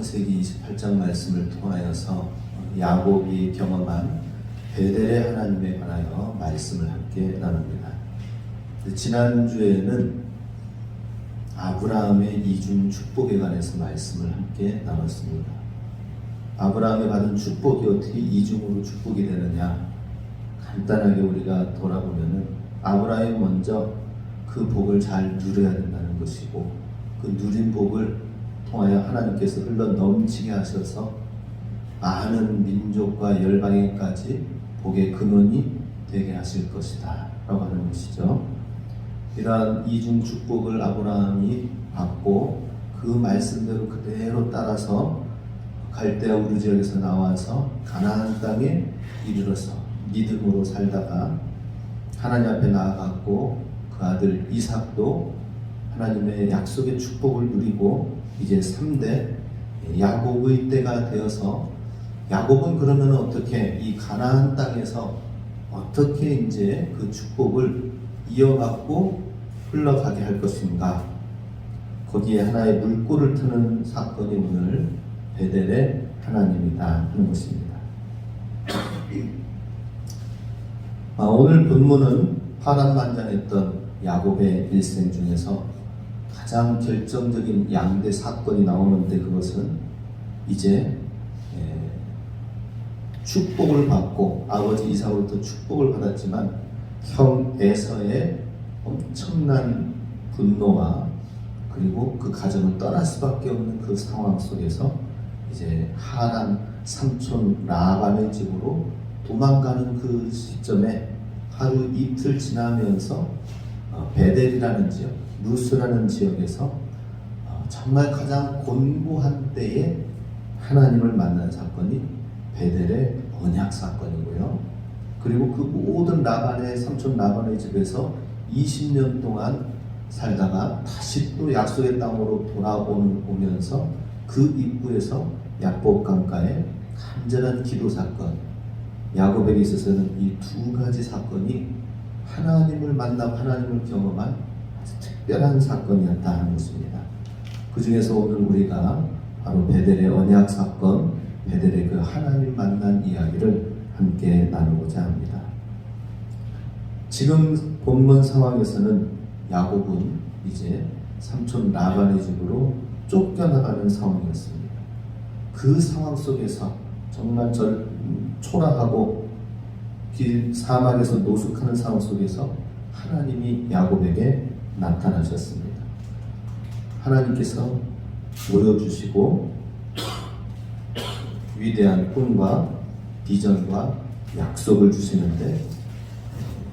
창세기 28장 말씀을 통하여서 야곱이 경험한 베델의 하나님에 관하여 말씀을 함께 나눕니다. 지난주에는 아브라함의 이중 축복에 관해서 말씀을 함께 나눴습니다. 아브라함이 받은 축복이 어떻게 이중으로 축복이 되느냐, 간단하게 우리가 돌아보면은 아브라함이 먼저 그 복을 잘 누려야 된다는 것이고, 그 누린 복을 통하여 하나님께서 흘러 넘치게 하셔서 많은 민족과 열방에까지 복의 근원이 되게 하실 것이다 라고 하는 것이죠. 이러한 이중 축복을 아브라함이 받고 그 말씀대로 그대로 따라서 갈대아 우르 지역에서 나와서 가나안 땅에 이르러서 믿음으로 살다가 하나님 앞에 나아갔고, 그 아들 이삭도 하나님의 약속의 축복을 누리고 이제 3대 야곱의 때가 되어서, 야곱은 그러면 어떻게 이 가나안 땅에서 어떻게 이제 그 축복을 이어받고 흘러가게 할 것인가? 거기에 하나의 물꼬를 트는 사건이 오늘 베델의 하나님이다 하는 것입니다. 오늘 본문은 파란만장했던 야곱의 일생 중에서 가장 결정적인 양대 사건이 나오는데, 그것은 이제 축복을 받고 아버지 이삭으로부터 축복을 받았지만 형 에서의 엄청난 분노와 그리고 그 가정을 떠날 수밖에 없는 그 상황 속에서 이제 하란 삼촌 라반의 집으로 도망가는 그 시점에 하루 이틀 지나면서 베델이라는 지역, 루스라는 지역에서 정말 가장 곤고한 때에 하나님을 만난 사건이 베델의 언약 사건이고요. 그리고 그 모든 라반의 삼촌 라반의 집에서 20년 동안 살다가 다시 또 약속의 땅으로 돌아오면서 그 입구에서 야복 강가의 간절한 기도 사건, 야곱에게 있어서는 이 두 가지 사건이 하나님을 만나고 하나님을 경험한 아주 특별한 사건이었다 하는 것입니다. 그 중에서 오늘 우리가 바로 베델의 언약 사건, 베델의 그 하나님 만난 이야기를 함께 나누고자 합니다. 지금 본문 상황에서는 야곱은 이제 삼촌 라반의 집으로 쫓겨나가는 상황이었습니다. 그 상황 속에서 정말 초라하고 사막에서 노숙하는 상황 속에서 하나님이 야곱에게 나타나셨습니다. 하나님께서 보여주시고 위대한 꿈과 비전과 약속을 주시는데,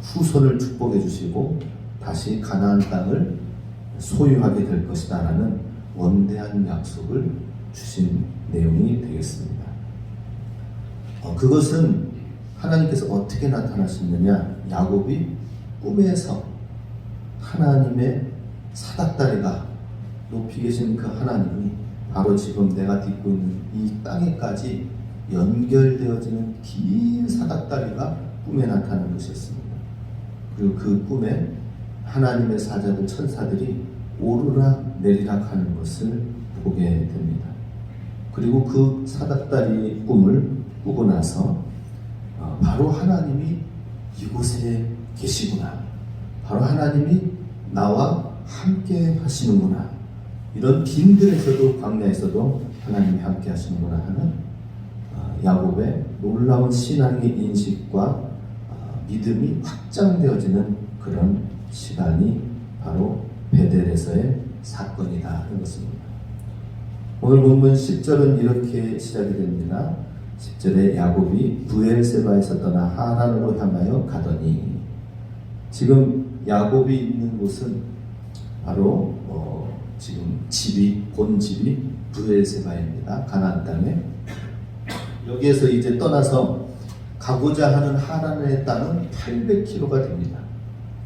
후손을 축복해 주시고 다시 가나안 땅을 소유하게 될 것이다 라는 원대한 약속을 주신 내용이 되겠습니다. 그것은 하나님께서 어떻게 나타나시느냐, 야곱이 꿈에서 하나님의 사닥다리가 높이 계신 그 하나님이 바로 지금 내가 딛고 있는 이 땅에까지 연결되어지는 긴 사닥다리가 꿈에 나타나는 것이었습니다. 그리고 그 꿈에 하나님의 사자들, 천사들이 오르락 내리락 하는 것을 보게 됩니다. 그리고 그 사닥다리 꿈을 꾸고 나서 바로 하나님이 이곳에 계시구나, 바로 하나님이 나와 함께 하시는구나, 이런 빈들에서도 광야에서도 하나님이 함께 하시는구나 하는 야곱의 놀라운 신앙의 인식과 믿음이 확장되어지는 그런 시간이 바로 베델에서의 사건이다 하는 것입니다. 오늘 본문 10절은 이렇게 시작이 됩니다. 10절에 야곱이 브엘세바에서 떠나 하란으로 향하여 가더니, 지금 야곱이 있는 곳은 바로 지금 본집이 브엘세바입니다. 가나안 땅에. 여기에서 이제 떠나서 가고자 하는 하란의 땅은 800km가 됩니다.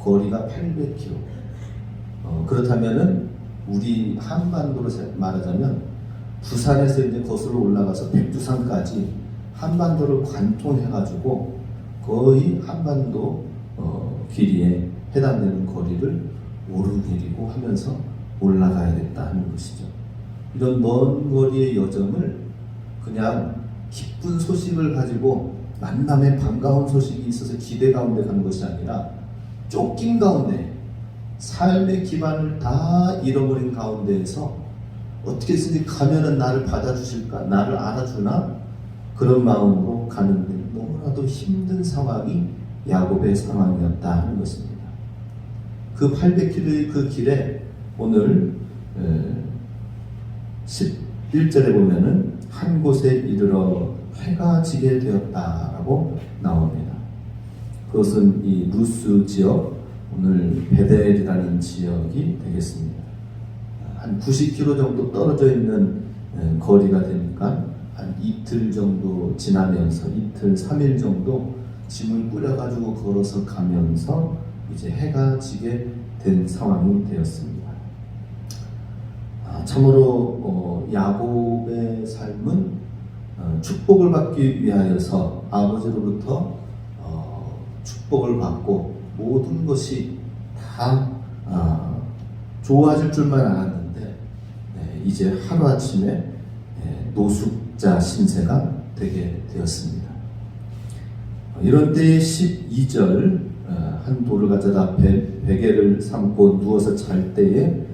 거리가 800km. 그렇다면은 우리 한반도로 말하자면 부산에서 이제 거슬러 올라가서 백두산까지 한반도를 관통해가지고 거의 한반도 길이에 해당되는 거리를 오르내리고 하면서 올라가야겠다 하는 것이죠. 이런 먼 거리의 여정을 그냥 기쁜 소식을 가지고 만남의 반가운 소식이 있어서 기대 가운데 가는 것이 아니라 쫓긴 가운데 삶의 기반을 다 잃어버린 가운데에서 어떻게 해서든지 가면은 나를 받아주실까? 나를 알아주나? 그런 마음으로 가는데 너무나도 힘든 상황이 야곱의 상황이었다 하는 것입니다. 그 800km의 그 길에 오늘 11절에 보면은 한 곳에 이르러 해가 지게 되었다라고 나옵니다. 그것은 이 루스 지역, 오늘 베델이라는 지역이 되겠습니다. 한 90km 정도 떨어져 있는 거리가 되니까 한 이틀 정도 지나면서 이틀, 3일 정도 짐을 꾸려가지고 걸어서 가면서 이제 해가 지게 된 상황이 되었습니다. 참으로 야곱의 삶은 축복을 받기 위하여서 아버지로부터 축복을 받고 모든 것이 다 좋아질 줄만 알았는데 이제 하루아침에 노숙자 신세가 되게 되었습니다. 이런 때에 12절 한 돌을 가져다 베개를 삼고 누워서 잘 때에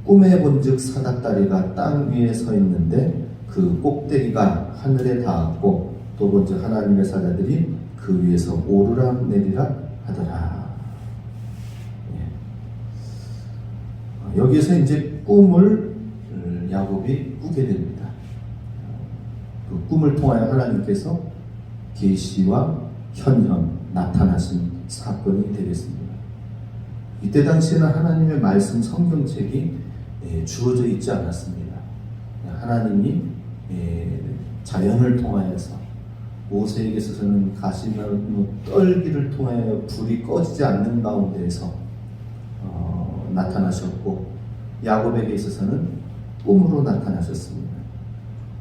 꿈에 본즉 사닥다리가 땅 위에 서 있는데 그 꼭대기가 하늘에 닿았고 또 본즉 하나님의 사자들이 그 위에서 오르락 내리락 하더라. 여기에서 이제 꿈을 야곱이 꾸게 됩니다. 그 꿈을 통하여 하나님께서 계시와 현현 나타나신 사건이 되겠습니다. 이때 당시에는 하나님의 말씀 성경책이 주어져 있지 않았습니다. 하나님이 자연을 통하여서 모세에게 있어서는 가시나무 떨기를 통하여 불이 꺼지지 않는 가운데에서 나타나셨고 야곱에게 있어서는 꿈으로 나타나셨습니다.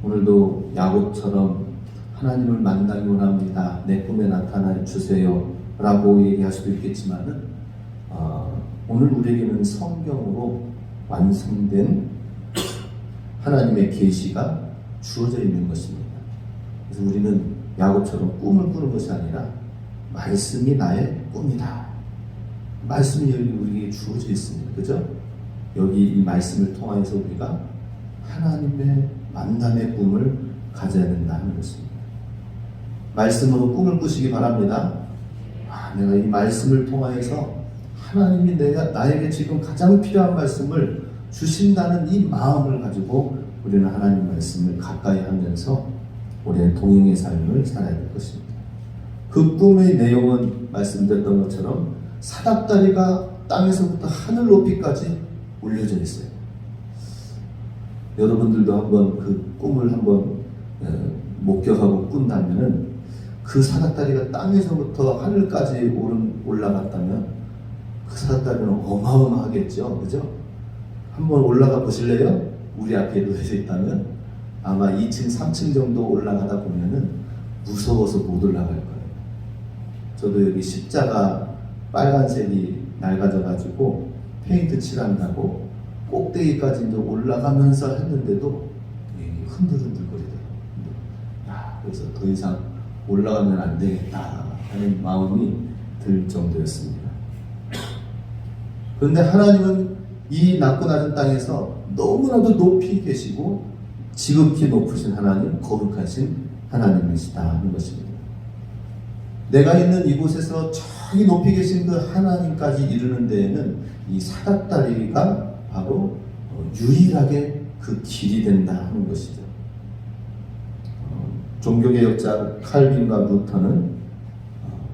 오늘도 야곱처럼 하나님을 만나기 원합니다. 내 꿈에 나타나 주세요 라고 얘기할 수도 있겠지만은 오늘 우리에게는 성경으로 완성된 하나님의 계시가 주어져 있는 것입니다. 그래서 우리는 야곱처럼 꿈을 꾸는 것이 아니라 말씀이 나의 꿈이다. 말씀이 여기 우리에게 주어져 있습니다. 그죠? 여기 이 말씀을 통해서 우리가 하나님의 만남의 꿈을 가져야 된다는 것입니다. 말씀으로 꿈을 꾸시기 바랍니다. 내가 이 말씀을 통하여서 하나님이 나에게 지금 가장 필요한 말씀을 주신다는 이 마음을 가지고 우리는 하나님 말씀을 가까이 하면서 우리의 동행의 삶을 살아야 될 것입니다. 그 꿈의 내용은 말씀드렸던 것처럼 사닥다리가 땅에서부터 하늘 높이까지 올려져 있어요. 여러분들도 한번 그 꿈을 한번 목격하고 꾼다면은 그 사닥다리가 땅에서부터 하늘까지 올라갔다면 그 사닥다리는 어마어마하겠죠. 그죠? 한번 올라가 보실래요? 우리 앞에 놓여져 있다면 아마 2층, 3층 정도 올라가다 보면은 무서워서 못 올라갈 거예요. 저도 여기 십자가 빨간색이 낡아져가지고 페인트 칠한다고 꼭대기까지 이제 올라가면서 했는데도 흔들흔들거리더라고요. 그래서 더 이상 올라가면 안 되겠다 하는 마음이 들 정도였습니다. 그런데 하나님은 이 낮고 낮은 땅에서 너무나도 높이 계시고 지극히 높으신 하나님, 거룩하신 하나님이시다 하는 것입니다. 내가 있는 이곳에서 저기 높이 계신 그 하나님까지 이르는 데에는 이 사닥다리가 바로 유일하게 그 길이 된다 하는 것이죠. 종교개혁자 칼빈과 루터는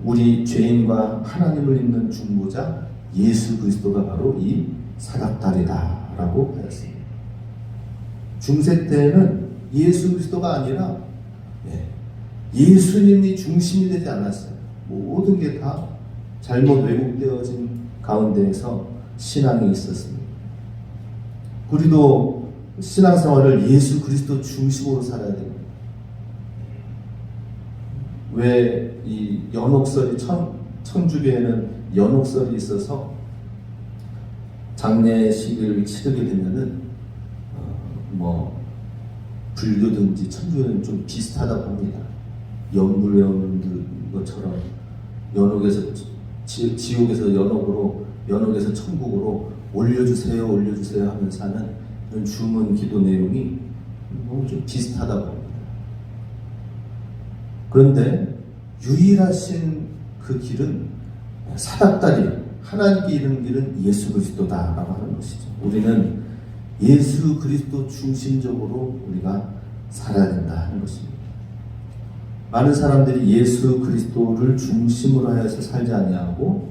우리 죄인과 하나님을 잇는 중보자 예수 그리스도가 바로 이 사닥다리다라고 하였습니다. 중세 때에는 예수 그리스도가 아니라 예수님이 중심이 되지 않았어요. 모든 게 다 잘못 왜곡되어진 가운데에서 신앙이 있었습니다. 우리도 신앙생활을 예수 그리스도 중심으로 살아야 됩니다. 왜 이 연옥설이 천주교에는 연옥설이 있어서 장례식을 치르게 되면은 불교든지 천주교는 좀 비슷하다고 봅니다. 연불 외우는 것처럼 연옥에서 지옥에서 연옥으로, 연옥에서 천국으로 올려주세요 올려주세요 하면서 하는 이런 주문 기도 내용이 너무 좀 비슷하다고 봅니다. 그런데 유일하신 그 길은 사닥다리, 하나님께 이르는 길은 예수 그리스도다라고 하는 것이죠. 우리는 예수 그리스도 중심적으로 우리가 살아야 된다 하는 것입니다. 많은 사람들이 예수 그리스도를 중심으로 하여서 살지 아니하고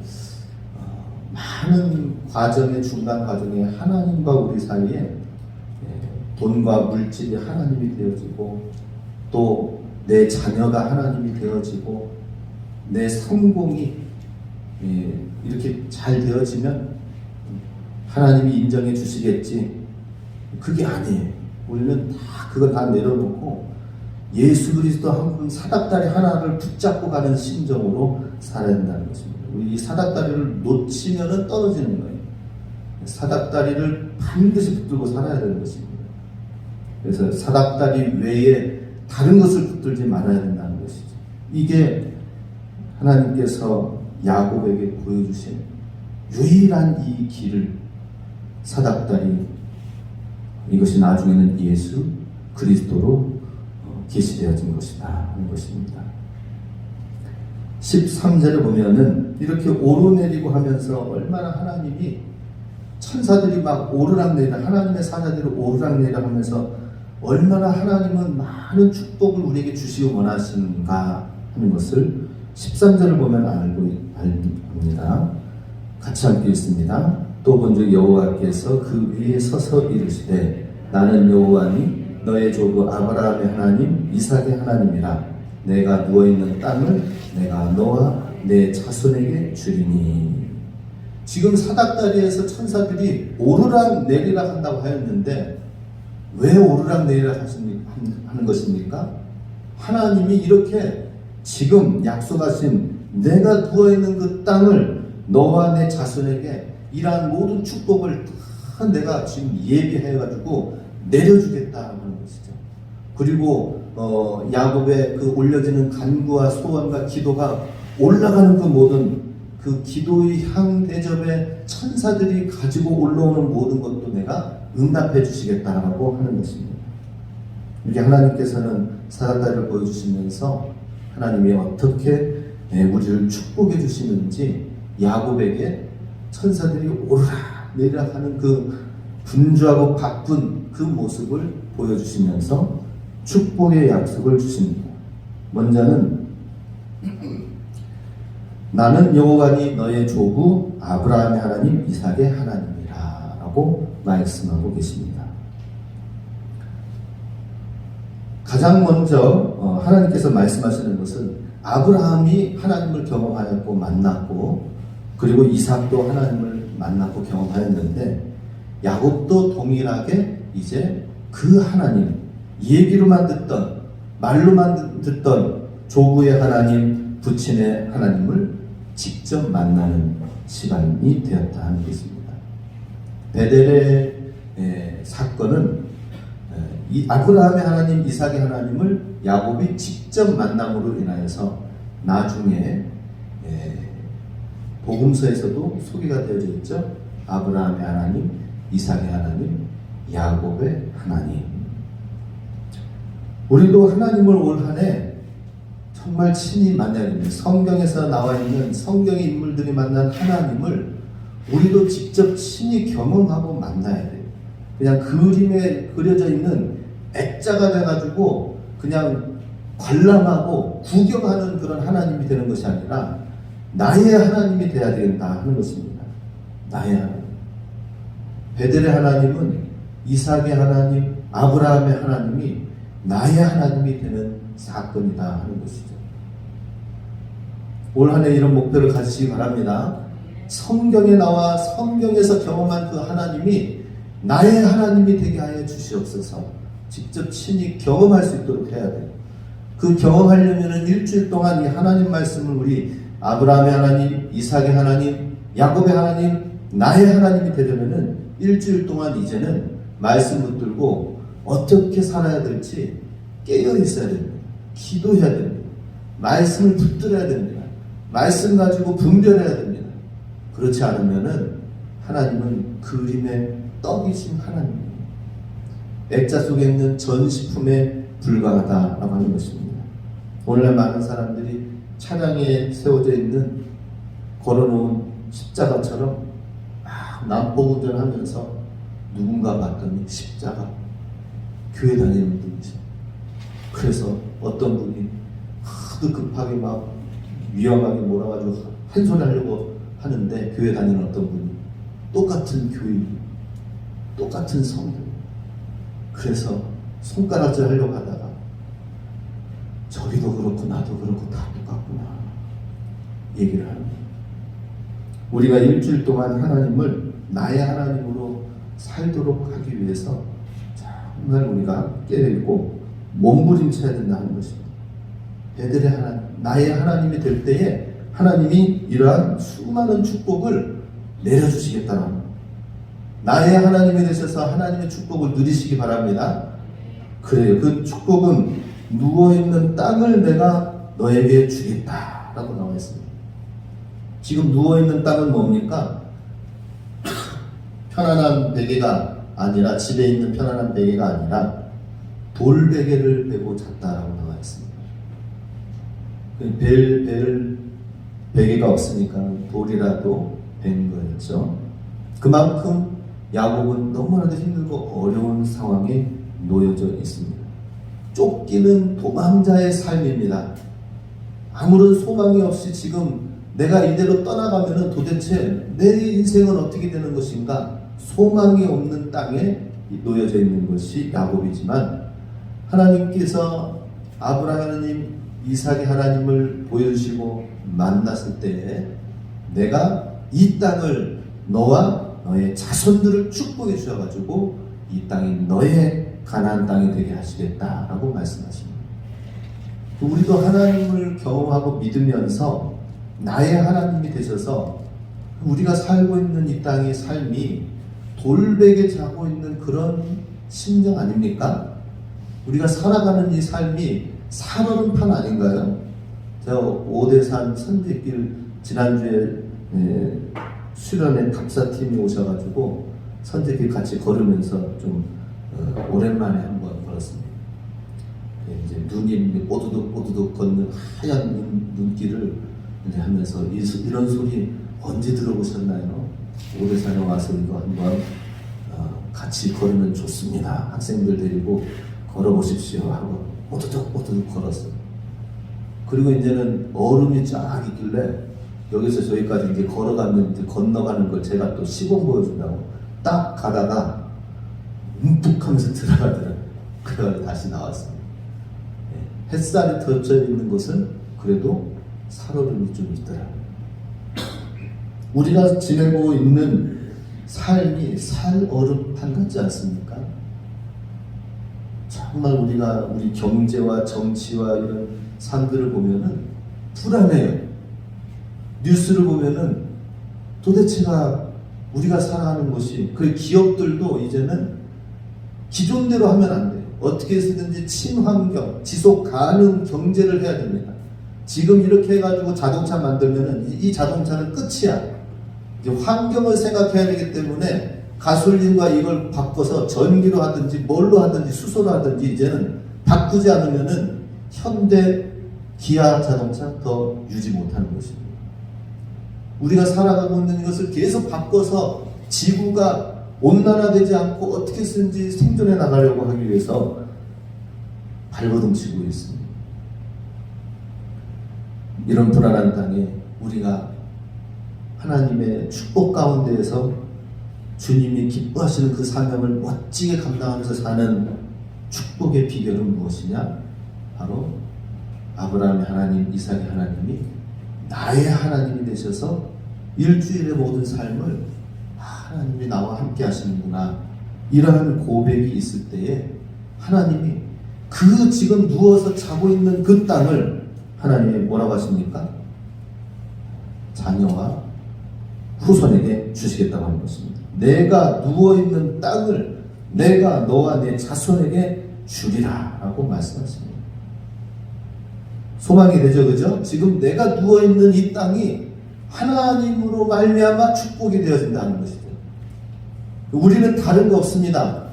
많은 과정의 중간 과정에 하나님과 우리 사이에 돈과 물질이 하나님이 되어지고 또 내 자녀가 하나님이 되어지고 내 성공이 이렇게 잘 되어지면 하나님이 인정해 주시겠지. 그게 아니에요. 우리는 다 그걸 다 내려놓고 예수 그리스도 한 분 사닥다리 하나를 붙잡고 가는 심정으로 살아야 된다는 것입니다. 우리 이 사닥다리를 놓치면은 떨어지는 거예요. 사닥다리를 반드시 붙들고 살아야 되는 것입니다. 그래서 사닥다리 외에 다른 것을 붙들지 말아야 된다는 것이죠. 이게 하나님께서 야곱에게 보여주신 유일한 이 길을, 사닥다리, 이것이 나중에는 예수 그리스도로 계시되어진 것이다 하는 것입니다. 13절에 보면은 이렇게 오르내리고 하면서 얼마나 하나님이 천사들이 막 오르락내리락, 하나님의 사자들이 오르락내리락 하면서 얼마나 하나님은 많은 축복을 우리에게 주시기 원하시는가 하는 것을 13절을 보면 압니다. 같이 함께 읽습니다. 또 본즉 여호와께서 그 위에 서서 이르시되 나는 여호와니 너의 조부 아브라함의 하나님 이삭의 하나님이라. 내가 누워있는 땅을 내가 너와 내 자손에게 주리니. 지금 사닥다리에서 천사들이 오르락 내리락 한다고 하였는데 왜 오르락 내리락 하는 것입니까? 하나님이 이렇게 지금 약속하신 내가 누워있는 그 땅을 너와 내 자손에게 이러한 모든 축복을 다 내가 지금 예비해가지고 내려주겠다 하는 것이죠. 그리고 야곱의 그 올려지는 간구와 소원과 기도가 올라가는 그 모든 그 기도의 향 대접에 천사들이 가지고 올라오는 모든 것도 내가 응답해 주시겠다라고 하는 것입니다. 이렇게 하나님께서는 사닥다리를 보여주시면서 하나님이 어떻게 우리를 축복해 주시는지 야곱에게 천사들이 오르락 내리락 하는 그 분주하고 바쁜 그 모습을 보여주시면서 축복의 약속을 주십니다. 먼저는 나는 여호와니 너의 조부 아브라함의 하나님 이삭의 하나님이라 라고 말씀하고 계십니다. 가장 먼저 하나님께서 말씀하시는 것은 아브라함이 하나님을 경험하였고 만났고 그리고 이삭도 하나님을 만났고 경험하였는데 야곱도 동일하게 이제 그 하나님, 얘기로만 듣던 말로만 듣던 조부의 하나님, 부친의 하나님을 직접 만나는 시간이 되었다 하는 것입니다. 베델의 사건은 이 아브라함의 하나님, 이삭의 하나님을 야곱이 직접 만남으로 인하여서 나중에 복음서에서도 소개가 되어져 있죠. 아브라함의 하나님, 이삭의 하나님, 야곱의 하나님. 우리도 하나님을 올 한 해 정말 친히 만나야 됩니다. 성경에서 나와 있는 성경의 인물들이 만난 하나님을 우리도 직접 친히 경험하고 만나야 돼요. 그냥 그림에 그려져 있는 액자가 돼가지고 그냥 관람하고 구경하는 그런 하나님이 되는 것이 아니라 나의 하나님이 돼야 된다 하는 것입니다. 나의 하나님. 베델의 하나님은 이삭의 하나님, 아브라함의 하나님이 나의 하나님이 되는 사건이다 하는 것이죠. 올 한 해 이런 목표를 가지시기 바랍니다. 성경에 나와 성경에서 경험한 그 하나님이 나의 하나님이 되게 하여 주시옵소서. 직접 친히 경험할 수 있도록 해야 돼요. 그 경험하려면 일주일 동안 이 하나님 말씀을 우리 아브라함의 하나님, 이삭의 하나님, 야곱의 하나님, 나의 하나님이 되려면은 일주일 동안 이제는 말씀 붙들고 어떻게 살아야 될지 깨어 있어야 됩니다. 기도해야 됩니다. 말씀을 붙들어야 됩니다. 말씀 가지고 분별해야 됩니다. 그렇지 않으면은 하나님은 그림의 떡이신 하나님입니다. 액자 속에 있는 전시품에 불과하다라고 하는 것입니다. 오늘날 많은 사람들이 찬양에 세워져 있는 걸어놓은 십자가처럼 막 난폭운전하면서 누군가 봤더니 십자가 교회 다니는 분이지. 그래서 어떤 분이 하도 급하게 막 위험하게 몰아가지고 한 소리 하려고 하는데 교회 다니는 어떤 분이 똑같은 교인, 똑같은 성도. 그래서 손가락질 하려고 하다가 저기도 그렇고 나도 그렇고 다 똑같구나 얘기를 합니다. 우리가 일주일 동안 하나님을 나의 하나님으로 살도록 하기 위해서 정말 우리가 깨어있고 몸부림쳐야 된다는 것입니다. 베델의 하나님, 나의 하나님이 될 때에 하나님이 이러한 수많은 축복을 내려주시겠다는 겁니다. 나의 하나님이 되셔서 하나님의 축복을 누리시기 바랍니다. 그래요. 그 축복은 누워있는 땅을 내가 너에게 주겠다라고 나와 있습니다. 지금 누워있는 땅은 뭡니까? 편안한 베개가 아니라, 집에 있는 편안한 베개가 아니라 돌베개를 베고 잤다라고 나와 있습니다. 베개가 없으니까 돌이라도 벤 거였죠. 그만큼 야곱은 너무나도 힘들고 어려운 상황에 놓여져 있습니다. 쫓기는 도망자의 삶입니다. 아무런 소망이 없이 지금 내가 이대로 떠나가면 도대체 내 인생은 어떻게 되는 것인가? 소망이 없는 땅에 놓여져 있는 것이 야곱이지만, 하나님께서 아브라함 하나님, 이삭의 하나님을 보여주시고 만났을 때에 내가 이 땅을 너와 너의 자손들을 축복해 주셔가지고 이 땅이 너의 가나안 땅이 되게 하시겠다라고 말씀하십니다. 우리도 하나님을 경험하고 믿으면서 나의 하나님이 되셔서 우리가 살고 있는 이 땅의 삶이 돌베개 자고 있는 그런 심정 아닙니까? 우리가 살아가는 이 삶이 살얼음판 아닌가요? 제가 오대산 선제길 지난주에 수련회 답사팀이 오셔가지고 선제길 같이 걸으면서 좀 오랜만에 한번 걸었습니다. 이제 눈이 뽀드득 걷는 하얀 눈길을 이제 하면서 이런 소리 언제 들어보셨나요? 오대산에 와서 이거 한번 같이 걸으면 좋습니다. 학생들 데리고 걸어보십시오 하고 뽀드득 걸었어요. 그리고 이제는 얼음이 쫙 있길래 여기서 저기까지 이제 걸어가면 이제 건너가는 걸 제가 또 시범 보여준다고 딱 가다가 움푹 하면서 들어가더라고요. 그래서 다시 나왔습니다. 햇살이 덮쳐 있는 곳은 그래도 살얼음이 좀 있더라고요. 우리가 지내고 있는 삶이 살얼음판 같지 않습니까? 정말 우리가 우리 경제와 정치와 이런 삶들을 보면은 불안해요. 뉴스를 보면은 도대체가 우리가 살아가는 것이, 그 기업들도 이제는 기존대로 하면 안 돼요. 어떻게 해서든지 친환경, 지속 가능 경제를 해야 됩니다. 지금 이렇게 해가지고 자동차 만들면은 이 자동차는 끝이야. 이제 환경을 생각해야 되기 때문에 가솔린과 이걸 바꿔서 전기로 하든지 뭘로 하든지 수소로 하든지 이제는 바꾸지 않으면은 현대 기아 자동차 더 유지 못하는 것입니다. 우리가 살아가고 있는 것을 계속 바꿔서 지구가 온난화되지 않고 어떻게 해서든지 생존해 나가려고 하기 위해서 발버둥 치고 있습니다. 이런 불안한 땅에 우리가 하나님의 축복 가운데에서 주님이 기뻐하시는 그 사명을 멋지게 감당하면서 사는 축복의 비결은 무엇이냐? 바로 아브라함의 하나님, 이삭의 하나님이 나의 하나님이 되셔서 일주일의 모든 삶을 하나님이 나와 함께 하시는구나, 이러한 고백이 있을 때에 하나님이 그 지금 누워서 자고 있는 그 땅을 하나님이 뭐라고 하십니까? 자녀와 후손에게 주시겠다고 하는 것입니다. 내가 누워있는 땅을 내가 너와 내 자손에게 주리라 라고 말씀하십니다. 소망이 되죠, 그죠? 지금 내가 누워있는 이 땅이 하나님으로 말미암아 축복이 되어진다는 것이죠. 우리는 다른 거 없습니다.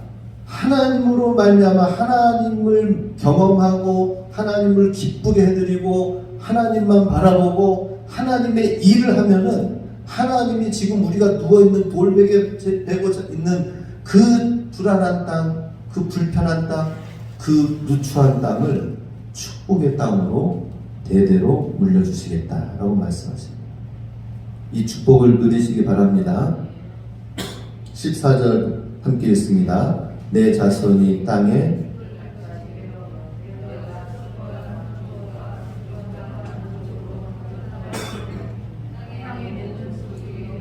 하나님으로 말미암아 하나님을 경험하고 하나님을 기쁘게 해드리고 하나님만 바라보고 하나님의 일을 하면은 하나님이 지금 우리가 누워있는 돌베개 베고 있는 그 불안한 땅, 그 불편한 땅, 그 누추한 땅을 축복의 땅으로 대대로 물려주시겠다라고 말씀하십니다. 이 축복을 누리시기 바랍니다. 14절 함께 읽습니다. 내 자손이 땅에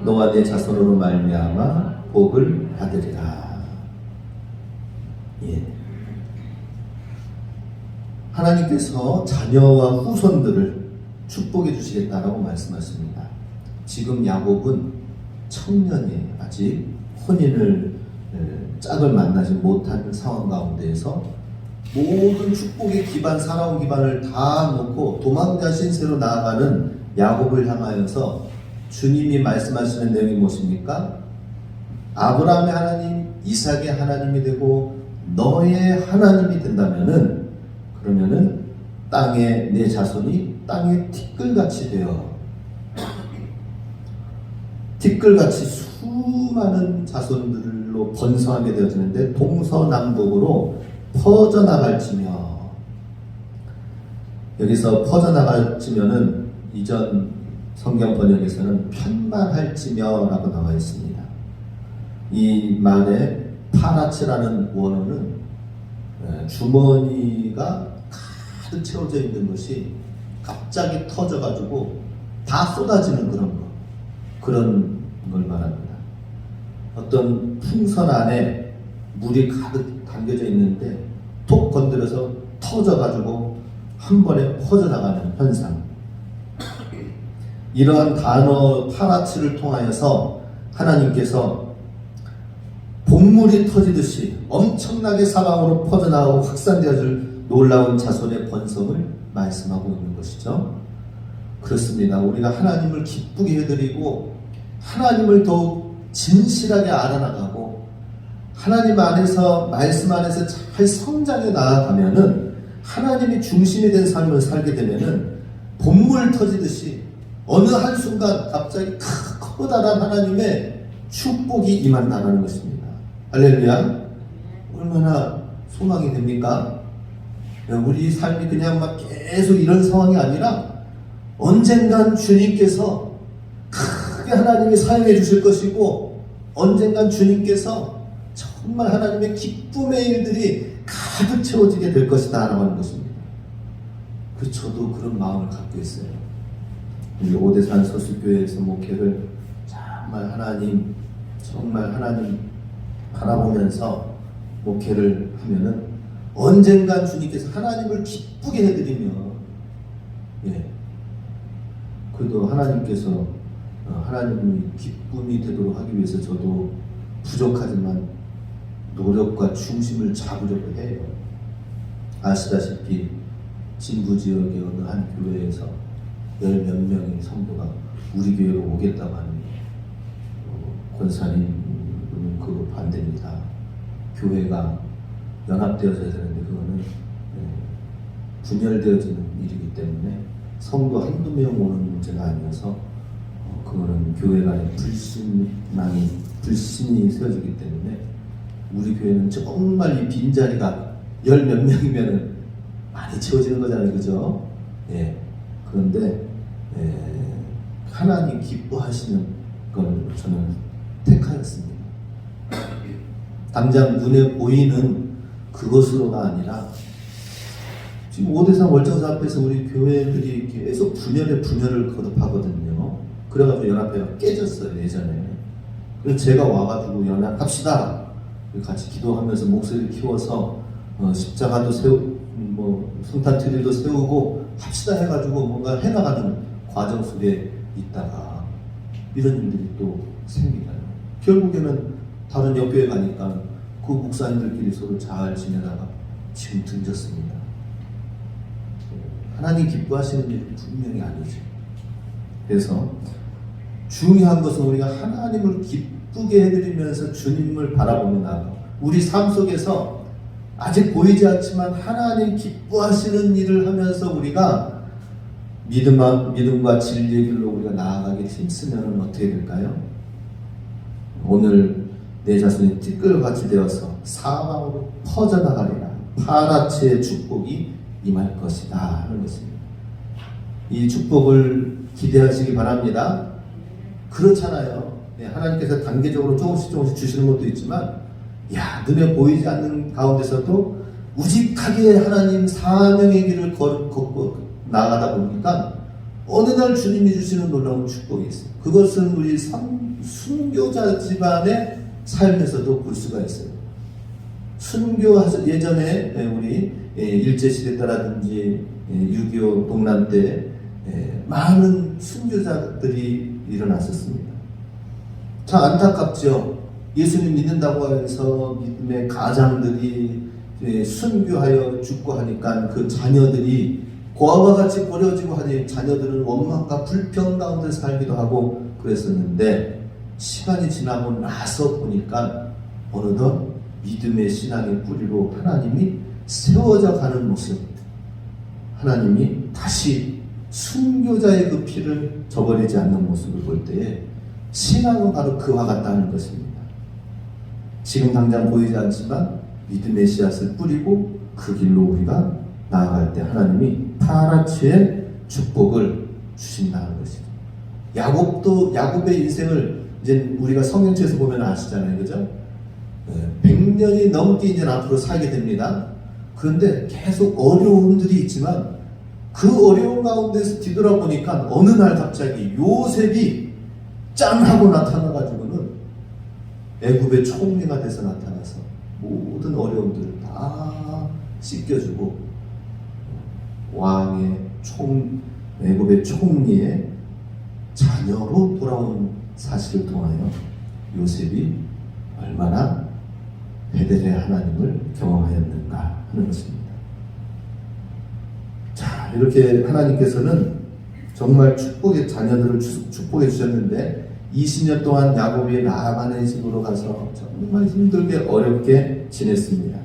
너와 내 자손으로 말미암아 복을 받으리라. 예. 하나님께서 자녀와 후손들을 축복해 주시겠다라고 말씀하십니다. 지금 야곱은 청년이에요. 아직 혼인을 짝을 만나지 못한 상황 가운데에서 모든 축복의 기반, 살아온 기반을 다 놓고 도망자 신세로 나아가는 야곱을 향하여서 주님이 말씀하시는 내용이 무엇입니까? 아브라함의 하나님, 이삭의 하나님이 되고 너의 하나님이 된다면은, 그러면은 땅에 내 자손이 땅에 티끌같이 되어 티끌같이 수많은 자손들로 번성하게 되어지는데 동서남북으로 퍼져나갈지며, 여기서 퍼져나갈지면은 이전 성경 번역에서는 편만할지며라고 나와 있습니다. 이 말에 파라치라는 원어는 주머니가 가득 채워져 있는 것이 갑자기 터져가지고 다 쏟아지는 그런 걸 말합니다. 어떤 풍선 안에 물이 가득 담겨져 있는데 톡 건드려서 터져가지고 한 번에 퍼져나가는 현상. 이러한 단어 파라치를 통하여서 하나님께서 본물이 터지듯이 엄청나게 사방으로 퍼져나가고 확산되어질 놀라운 자손의 번성을 말씀하고 있는 것이죠. 그렇습니다. 우리가 하나님을 기쁘게 해드리고 하나님을 더욱 진실하게 알아나가고 하나님 안에서, 말씀 안에서 잘 성장해 나아가면은, 하나님이 중심이 된 삶을 살게 되면은 본물 터지듯이 어느 한순간 갑자기 커다란 하나님의 축복이 임한다는 것입니다. 할렐루야. 얼마나 소망이 됩니까? 우리 삶이 그냥 막 계속 이런 상황이 아니라 언젠간 주님께서 크게 하나님이 사용해 주실 것이고, 언젠간 주님께서 정말 하나님의 기쁨의 일들이 가득 채워지게 될 것이다 라고 하는 것입니다. 저도 그런 마음을 갖고 있어요. 우리 오대산 서술교회에서 목회를 정말 하나님 바라보면서 목회를 하면은 언젠간 주님께서 하나님을 기쁘게 해드리며, 그래도 하나님께서 하나님이 기쁨이 되도록 하기 위해서 저도 부족하지만 노력과 중심을 잡으려고 해요. 아시다시피 진부 지역의 어느 한 교회에서 열 몇 명의 성도가 우리 교회로 오겠다고 하는 권사님은 그거 반대입니다. 교회가 연합되어져야 되는데 그거는 분열되어지는 일이기 때문에 성도 한두 명 오는 문제가 아니어서 그거는 교회 간의 불신이 세워지기 때문에 우리 교회는 정말 이 빈자리가 열 몇 명이면 많이 채워지는 거잖아요, 그죠? 그런데 하나님 기뻐하시는 걸 저는 택하였습니다. 당장 눈에 보이는 그것으로가 아니라, 지금 오대산 월정사 앞에서 우리 교회들이 계속 분열을 거듭하거든요. 그래가지고 연합회가 깨졌어요, 예전에. 그래서 제가 와가지고 연합합시다. 같이 기도하면서 목소리를 키워서 십자가도 성탄 트리도 세우고 합시다 해가지고 뭔가 해나가는 과정 속에 있다가 이런 일들이 또 생기나요. 결국에는 다른 옆교회 가니까 그 목사님들끼리 서로 잘 지내다가 지금 등졌습니다. 하나님 기뻐하시는 일이 분명히 아니죠. 그래서 중요한 것은 우리가 하나님을 기쁘게 해드리면서 주님을 바라보며 나아가 우리 삶 속에서 아직 보이지 않지만 하나님 기뻐하시는 일을 하면서 우리가 믿음과 진리의 길로 우리가 나아가게 힘쓰면 어떻게 될까요? 오늘 내 자손이 띠끌같이 되어서 사방으로 퍼져나가리라. 파라치의 축복이 임할 것이다 하는 것입니다. 이 축복을 기대하시기 바랍니다. 그렇잖아요. 하나님께서 단계적으로 조금씩 주시는 것도 있지만 눈에 보이지 않는 가운데서도 우직하게 하나님 사명의 길을 걷고 나가다 보니까 어느 날 주님이 주시는 놀라운 축복이 있어요. 그것은 우리 순교자 집안의 삶에서도 볼 수가 있어요. 순교 예전에 우리 일제시대 때라든지 6.25 동란 때 많은 순교자들이 일어났었습니다. 참 안타깝죠. 예수님 믿는다고 해서 믿음의 가장들이 순교하여 죽고 하니까 그 자녀들이 고아와 같이 버려지고 하니 자녀들은 원망과 불평 가운데 살기도 하고 그랬었는데 시간이 지나고 나서 보니까 어느덧 믿음의 신앙의 뿌리로 하나님이 세워져 가는 모습, 하나님이 다시 순교자의 그 피를 저버리지 않는 모습을 볼 때에 신앙은 바로 그와 같다는 것입니다. 지금 당장 보이지 않지만 믿음의 씨앗을 뿌리고 그 길로 우리가 나아갈 때 하나님이 파라치의 축복을 주신다는 것이죠. 야곱의 인생을 이제 우리가 성경책에서 보면 아시잖아요, 그죠? 100년이 넘게 이제 앞으로 살게 됩니다. 그런데 계속 어려움들이 있지만 그 어려운 가운데서 뒤돌아보니까 어느 날 갑자기 요셉이 짠 하고 나타나가지고는 애굽의 총리가 돼서 나타나서 모든 어려움들을 다 씻겨주고 애굽의 총리의 자녀로 돌아온 사실을 통하여 요셉이 얼마나 베델의 하나님을 경험하였는가 하는 것입니다. 자, 이렇게 하나님께서는 정말 축복의 자녀들을 축복해 주셨는데 20년 동안 야곱이 라반의 집으로 가서 정말 힘들게 어렵게 지냈습니다.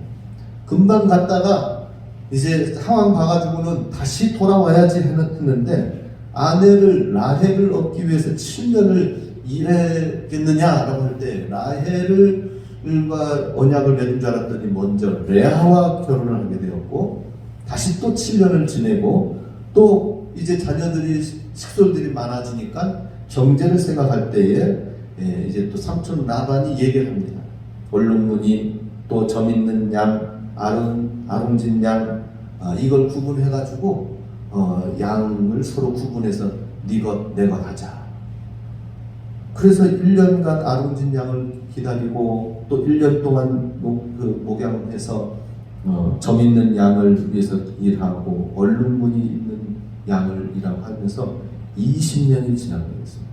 금방 갔다가 이제 상황 봐가지고는 다시 돌아와야지 했는데 아내를 라헬을 얻기 위해서 7년을 일했겠느냐라고 할 때 라헬과 언약을 맺은 줄 알았더니 먼저 레아와 결혼을 하게 되었고 다시 또 7년을 지내고 또 이제 자녀들이 식솔들이 많아지니까 경제를 생각할 때에 이제 또 삼촌 라반이 얘기를 합니다. 얼룩무늬 또 점 있는 양 아름진 양 이걸 구분해가지고 양을 서로 구분해서 네 것 내 것 하자. 그래서 1년간 아름진 양을 기다리고 또 1년 동안 목양해서 점 있는 양을 위해서 일하고 얼룩무늬 있는 양을 일하고 하면서 20년이 지나게 됐습니다.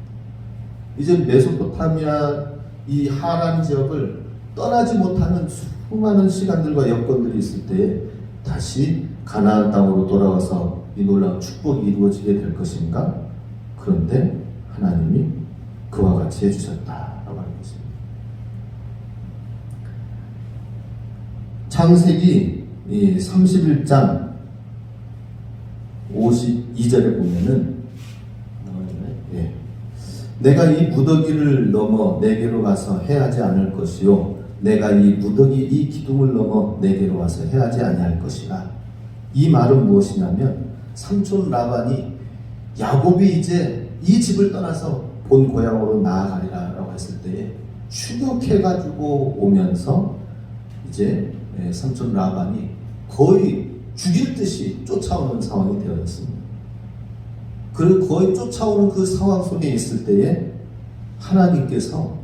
이제 메소포타미아 이 하란 지역을 떠나지 못하는 수많은 시간들과 여건들이 있을 때에 다시 가나안 땅으로 돌아와서 이 놀라운 축복이 이루어지게 될 것인가? 그런데 하나님이 그와 같이 해주셨다라고 하는 것입니다. 창세기 31장 52절에 보면은 내가 이 무더기를 넘어 내게로 가서 해하지 않을 것이요 내가 이 기둥을 넘어 내게로 와서 해하지 아니할 것이라. 이 말은 무엇이냐면 삼촌 라반이 야곱이 이제 이 집을 떠나서 본 고향으로 나아가리라 라고 했을 때에 추격해가지고 오면서 이제 삼촌 라반이 거의 죽일 듯이 쫓아오는 상황이 되어졌습니다. 그리고 거의 쫓아오는 그 상황 속에 있을 때에 하나님께서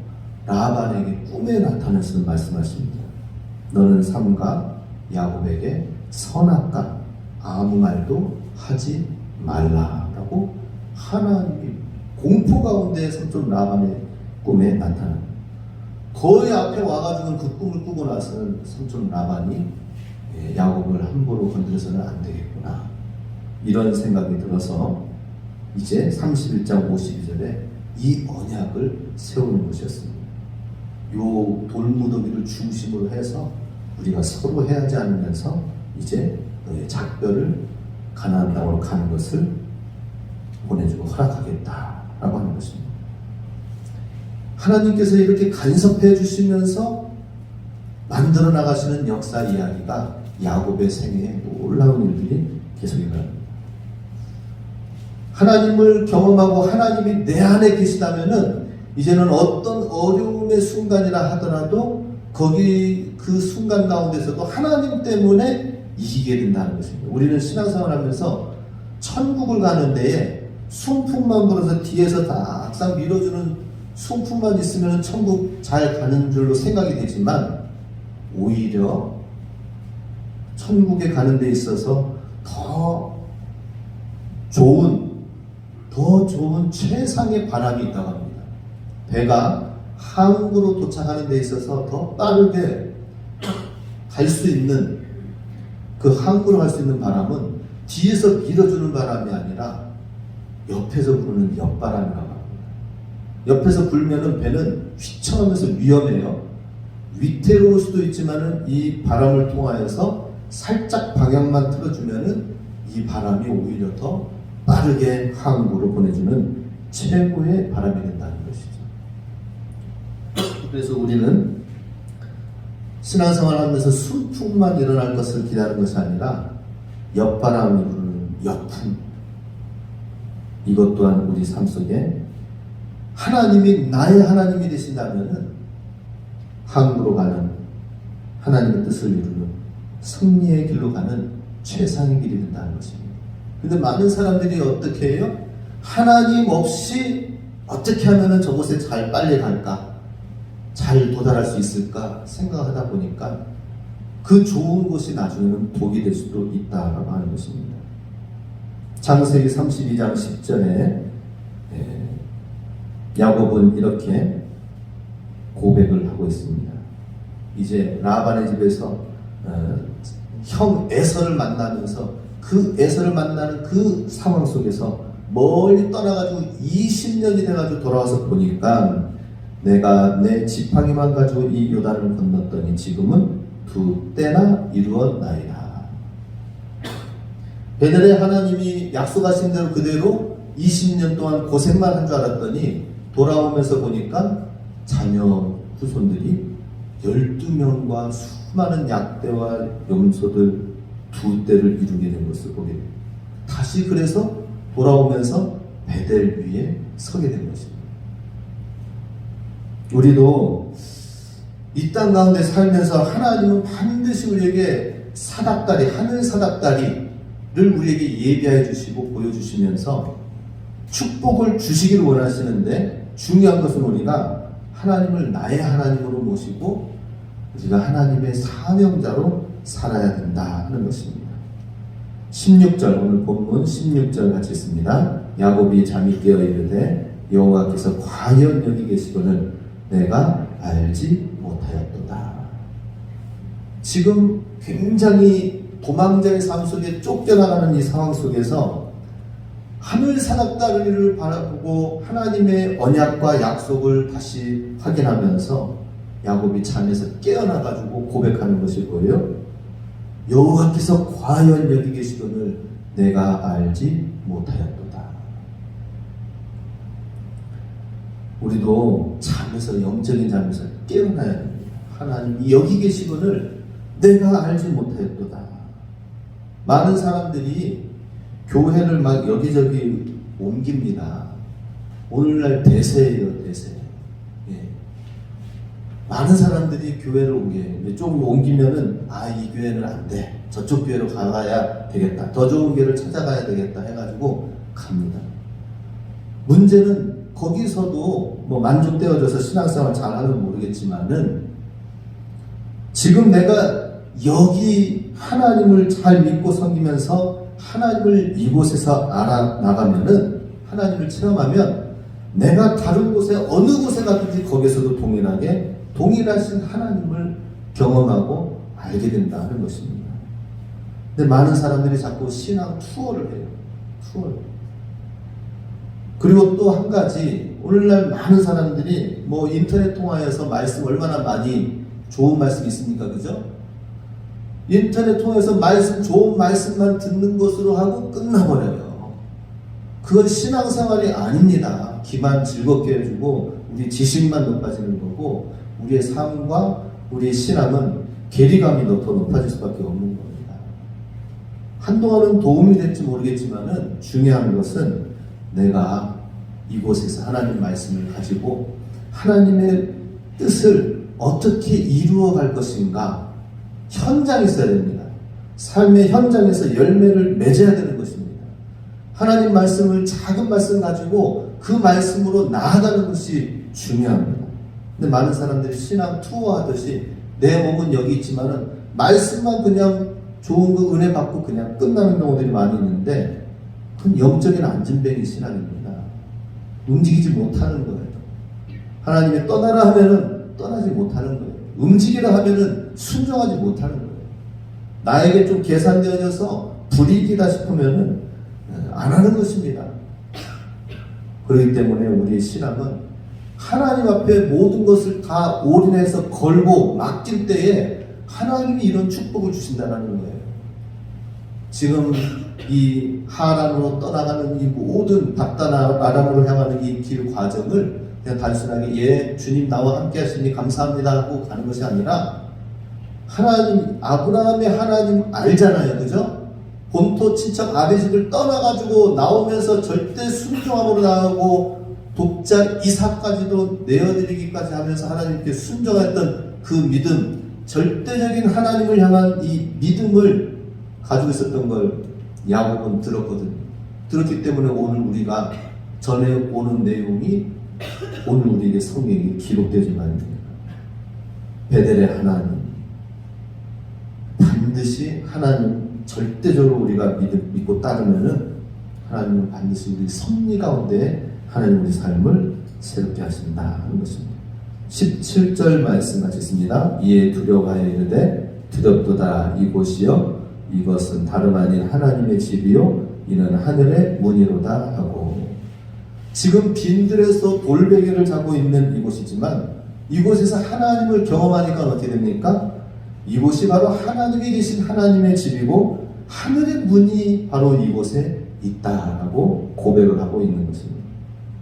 라반에게 꿈에 나타나서 말씀하십니다. 너는 삼가 야곱에게 선악과 아무 말도 하지 말라라고 하나님이 공포 가운데 삼촌 라반의 꿈에 나타납니다. 거의 앞에 와가지고 그 꿈을 꾸고 나서는 삼촌 라반이 야곱을 함부로 건드려서는 안 되겠구나, 이런 생각이 들어서 이제 31장 52절에 이 언약을 세우는 것이었습니다. 요 돌무더기를 중심으로 해서 우리가 서로 해하지 않으면서 이제 너의 작별을 가나안 땅으로 가는 것을 보내주고 허락하겠다라고 하는 것입니다. 하나님께서 이렇게 간섭해 주시면서 만들어 나가시는 역사 이야기가 야곱의 생애에 놀라운 일들이 계속 일어납니다. 하나님을 경험하고 하나님이 내 안에 계시다면은 이제는 어떤 어려움의 순간이라 하더라도 거기 그 순간 가운데서도 하나님 때문에 이기게 된다는 것입니다. 우리는 신앙생활 하면서 천국을 가는 데에 순풍만 불어서 뒤에서 다 악상 밀어주는 순풍만 있으면 천국 잘 가는 줄로 생각이 되지만, 오히려 천국에 가는 데 있어서 더 좋은 최상의 바람이 있다고 합니다. 배가 항구로 도착하는 데 있어서 더 빠르게 갈 수 있는, 그 항구로 갈 수 있는 바람은 뒤에서 밀어주는 바람이 아니라 옆에서 부는 옆바람이라고 합니다. 옆에서 불면은 배는 휘청하면서 위험해요. 위태로울 수도 있지만은 이 바람을 통하여서 살짝 방향만 틀어주면은 이 바람이 오히려 더 빠르게 항구로 보내주는 최고의 바람이 된다는 것이죠. 그래서 우리는 신앙생활 하면서 순풍만 일어날 것을 기다리는 것이 아니라 옆바람이 부는 옆풍, 이것 또한 우리 삶 속에 하나님이 나의 하나님이 되신다면은 항구로 가는, 하나님의 뜻을 이루는 승리의 길로 가는 최상의 길이 된다는 것입니다. 근데 많은 사람들이 어떻게 해요? 하나님 없이 어떻게 하면은 저곳에 잘 빨리 갈까? 잘 도달할 수 있을까? 생각하다 보니까 그 좋은 곳이 나중에는 독이 될 수도 있다라고 하는 것입니다. 창세기 32장 10절에 야곱은 이렇게 고백을 하고 있습니다. 이제 라반의 집에서 형 에서를 만나면서 그 에서를 만나는 그 상황 속에서 멀리 떠나가지고 20년이 돼가지고 돌아와서 보니까 내가 내 지팡이만 가지고 이 요단을 건넜더니 지금은 2때나 이루었나이다. 베델에 하나님이 약속하신 대로 그대로 20년 동안 고생만 한 줄 알았더니 돌아오면서 보니까 자녀 후손들이 12명과 수많은 약대와 염소들 2대를 이루게 된 것을 보게 됩니다. 다시 그래서 돌아오면서 베델 위에 서게 된 것입니다. 우리도 이 땅 가운데 살면서 하나님은 반드시 우리에게 사닥다리, 하늘 사닥다리를 우리에게 예비해 주시고 보여주시면서 축복을 주시기를 원하시는데, 중요한 것은 우리가 하나님을 나의 하나님으로 모시고 우리가 하나님의 사명자로 살아야 된다 하는 것입니다. 16절, 오늘 본문 16절 같이 있습니다. 야곱이 잠이 깨어 이르되 여호와께서 과연 여기 계시거늘 내가 알지 못하였도다. 지금 굉장히 도망자의 삶 속에 쫓겨나가는 이 상황 속에서 하늘 사닥다리를 바라보고 하나님의 언약과 약속을 다시 확인하면서 야곱이 잠에서 깨어나가지고 고백하는 것이 뭐예요? 여호와께서 과연 여기 계시거늘 내가 알지 못하였도다. 우리도 잠에서, 영적인 잠에서 깨어나야 됩니다. 하나님이 여기 계시거늘 내가 알지 못하였도다. 많은 사람들이 교회를 막 여기저기 옮깁니다. 오늘날 대세예요, 대세. 예. 많은 사람들이 교회를 옮겨요. 좀 옮기면은 이 교회는 안 돼, 저쪽 교회로 가야 되겠다, 더 좋은 교회를 찾아가야 되겠다 해가지고 갑니다. 문제는 거기서도 뭐 만족되어져서 신앙생활 잘하면 모르겠지만은 지금 내가 여기 하나님을 잘 믿고 섬기면서 하나님을 이곳에서 알아나가면은, 하나님을 체험하면 내가 다른 곳에 어느 곳에 가든지 거기서도 동일하게 동일하신 하나님을 경험하고 알게 된다는 것입니다. 근데 많은 사람들이 자꾸 신앙 투어를 해요. 투어. 그리고 또 한 가지, 오늘날 많은 사람들이 뭐 인터넷 통화에서 말씀 얼마나 많이 좋은 말씀 있습니까? 그죠? 인터넷 통해서 말씀, 좋은 말씀만 듣는 것으로 하고 끝나버려요. 그건 신앙생활이 아닙니다. 귀만 즐겁게 해주고 우리 지식만 높아지는 거고, 우리의 삶과 우리의 신앙은 괴리감이 더 높아질 수밖에 없는 겁니다. 한동안은 도움이 될지 모르겠지만은 중요한 것은 내가 이곳에서 하나님 말씀을 가지고 하나님의 뜻을 어떻게 이루어 갈 것인가, 현장에 있어야 됩니다. 삶의 현장에서 열매를 맺어야 되는 것입니다. 하나님 말씀을, 작은 말씀 가지고 그 말씀으로 나아가는 것이 중요합니다. 근데 많은 사람들이 신앙 투어 하듯이 내 몸은 여기 있지만은 말씀만 그냥 좋은 거 은혜 받고 그냥 끝나는 경우들이 많이 있는데, 그건 영적인 안진뱅이 신앙입니다. 움직이지 못하는 거예요. 하나님이 떠나라 하면은 떠나지 못하는 거예요. 움직이라 하면은 순종하지 못하는 거예요. 나에게 좀 계산되어져서 불이익이다 싶으면은 안 하는 것입니다. 그렇기 때문에 우리의 신앙은 하나님 앞에 모든 것을 다 올인해서 걸고 맡길 때에 하나님이 이런 축복을 주신다는 거예요. 지금 이 하란으로 떠나가는 이 모든 답단 아람으로 향하는 이 길 과정을 그냥 단순하게 예 주님 나와 함께 하시니 감사합니다 하고 가는 것이 아니라, 하나님, 아브라함의 하나님 알잖아요. 그죠? 본토 친척 아베집을 떠나가지고 나오면서 절대 순종함으로 나가고 독자 이삭까지도 내어드리기까지 하면서 하나님께 순종했던 그 믿음, 절대적인 하나님을 향한 이 믿음을 가지고 있었던 걸 야곱은 들었거든요. 들었기 때문에 오늘 우리가 전해 오는 내용이 오늘 우리에게 성경에 기록되지만 않습니까? 베델의 하나님, 반드시 하나님 절대적으로 우리가 믿고 따르면은 하나님은 반드시 우리 섭리 가운데 하나님 우리 삶을 새롭게 하신다 하는 것입니다. 17절 말씀 하겠습니다. 이에 두려워하여 이르되 두렵도다 이곳이여 이것은 다름 아닌 하나님의 집이요 이는 하늘의 문이로다 하고, 지금 빈들에서 돌베개를 자고 있는 이곳이지만 이곳에서 하나님을 경험하니까 어떻게 됩니까? 이곳이 바로 하나님이 계신 하나님의 집이고 하늘의 문이 바로 이곳에 있다라고 고백을 하고 있는 것입니다.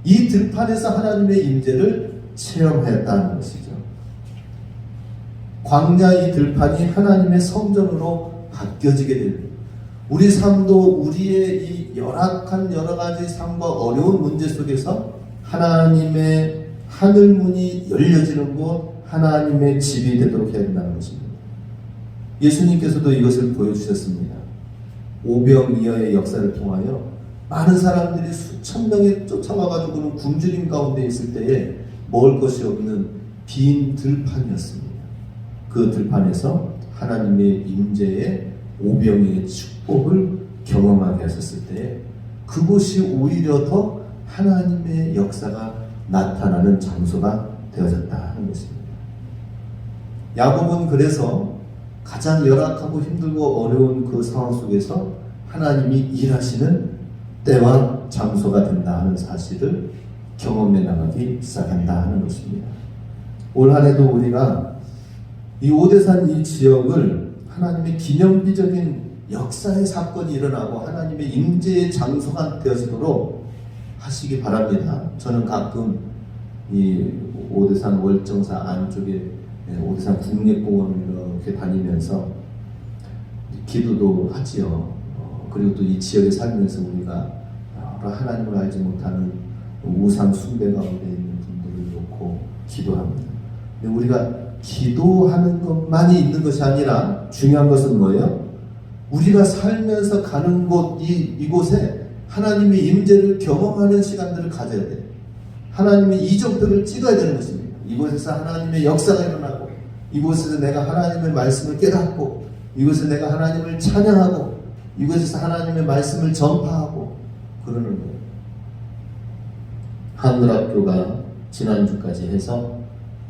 이 들판에서 하나님의 임재를 체험했다는 것이죠. 광야 이 들판이 하나님의 성전으로 바뀌어지게 됩니다. 우리 삶도 우리의 이 열악한 여러 가지 삶과 어려운 문제 속에서 하나님의 하늘문이 열려지는 곳, 하나님의 집이 되도록 해야 된다는 것입니다. 예수님께서도 이것을 보여주셨습니다. 오병이어의 역사를 통하여 많은 사람들이 수천 명이 쫓아와가지고는 굶주림 가운데 있을 때에 먹을 것이 없는 빈 들판이었습니다. 그 들판에서 하나님의 임재의 오병이의 축복을 경험하게 하셨을 때 그곳이 오히려 더 하나님의 역사가 나타나는 장소가 되어졌다 하는 것입니다. 야곱은 그래서 가장 열악하고 힘들고 어려운 그 상황 속에서 하나님이 일하시는 때와 장소가 된다 하는 사실을 경험해 나가기 시작한다 하는 것입니다. 올 한 해도 우리가 이 오대산 이 지역을 하나님의 기념비적인 역사의 사건이 일어나고 하나님의 임재의 장소가 되어지도록 하시기 바랍니다. 저는 가끔 이 오대산 월정사 안쪽에 오대산 국립공원을 이렇게 다니면서 기도도 하지요. 그리고 또 이 지역에 살면서 우리가 여러 하나님을 알지 못하는 우상 숭배 가운데 있는 분들을 놓고 기도합니다. 근데 우리가 기도하는 것만이 있는 것이 아니라 중요한 것은 뭐예요? 우리가 살면서 가는 곳, 이곳에 하나님의 임재를 경험하는 시간들을 가져야 돼요. 하나님의 이정표를 찍어야 되는 것입니다. 이곳에서 하나님의 역사가 일어나고, 이곳에서 내가 하나님의 말씀을 깨닫고, 이곳에서 내가 하나님을 찬양하고, 이곳에서 하나님의 말씀을 전파하고 그러는 거예요. 하늘학교가 지난주까지 해서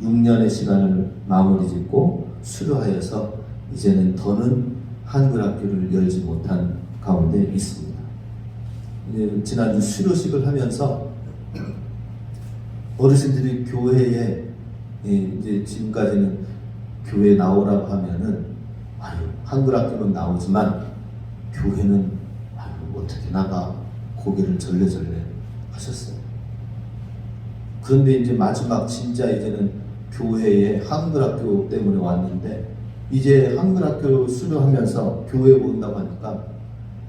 6년의 시간을 마무리 짓고 수료하여서 이제는 더는 한글학교를 열지 못한 가운데 있습니다. 지난주 수료식을 하면서 어르신들이 교회에 이제 지금까지는 교회에 나오라고 하면은 한글학교는 나오지만 교회는 어떻게 나가 고개를 절레절레 하셨어요. 그런데 이제 마지막 진짜 이제는 교회에 한글학교 때문에 왔는데 이제 한글학교 수료하면서 교회에 온다고 하니까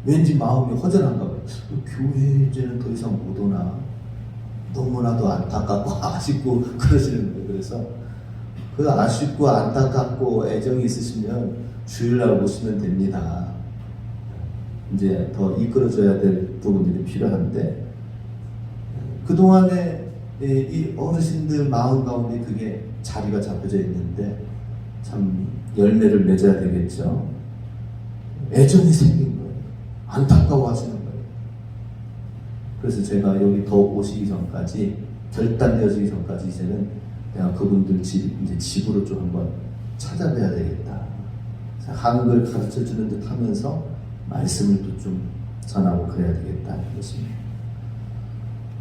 왠지 마음이 허전한가 봐요. 교회에 이제는 더 이상 못 오나 너무나도 안타깝고 아쉽고 그러시는 거예요. 그래서 그 아쉽고 안타깝고 애정이 있으시면 주일날 오시면 됩니다. 이제 더 이끌어줘야 될 부분들이 필요한데 그동안에 이 어르신들 마음 가운데 그게 자리가 잡혀져 있는데 참 열매를 맺어야 되겠죠. 애정이 생긴 거예요. 안타까워 하시는 거예요. 그래서 제가 여기 더 오시기 전까지 결단되어지기 전까지 이제는 내가 그분들 집으로 좀 한번 찾아뵈야 되겠다. 한글 가르쳐 주는 듯 하면서 말씀을 또 좀 전하고 그래야 되겠다. 이것입니다.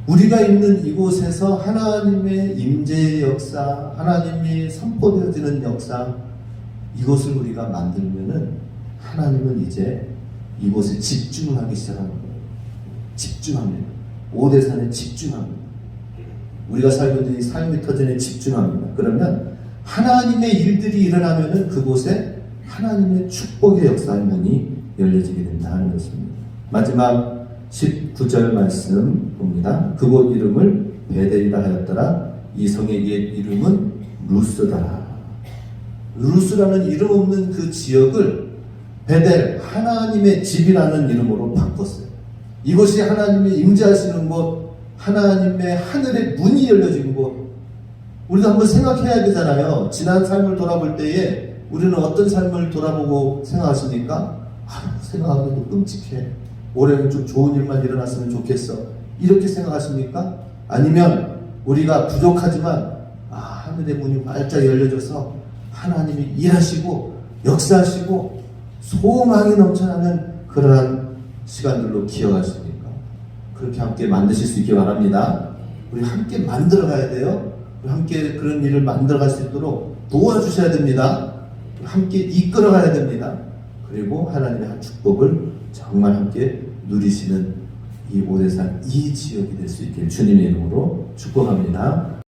우리가 있는 이곳에서 하나님의 임재의 역사, 하나님이 선포되어지는 역사, 이것을 우리가 만들면은 하나님은 이제 이곳에 집중을 하기 시작하는 거예요. 집중합니다. 오대산에 집중합니다. 우리가 살고 있는 이 삶의 터전에 집중합니다. 그러면 하나님의 일들이 일어나면은 그곳에 하나님의 축복의 역사의 문이 열려지게 된다 하는 것입니다. 마지막 19절 말씀 봅니다. 그곳 이름을 베델이라 하였더라. 이 성의 이름은 루스더라. 루스라는 이름 없는 그 지역을 베델, 하나님의 집이라는 이름으로 바꿨어요. 이것이 하나님의 임재하시는 곳, 하나님의 하늘의 문이 열려진 곳. 우리도 한번 생각해야 되잖아요. 지난 삶을 돌아볼 때에 우리는 어떤 삶을 돌아보고 생각하십니까? 생각하기도 끔찍해. 올해는 좀 좋은 일만 일어났으면 좋겠어. 이렇게 생각하십니까? 아니면 우리가 부족하지만 하늘의 문이 활짝 열려져서 하나님이 일하시고 역사하시고 소망이 넘쳐나는 그러한 시간들로 기억하십니까? 그렇게 함께 만드실 수 있기 바랍니다. 우리 함께 만들어가야 돼요. 우리 함께 그런 일을 만들어갈 수 있도록 도와주셔야 됩니다. 함께 이끌어가야 됩니다. 그리고 하나님의 한 축복을 정말 함께 누리시는 이 오대산 이 지역이 될 수 있길 주님의 이름으로 축복합니다.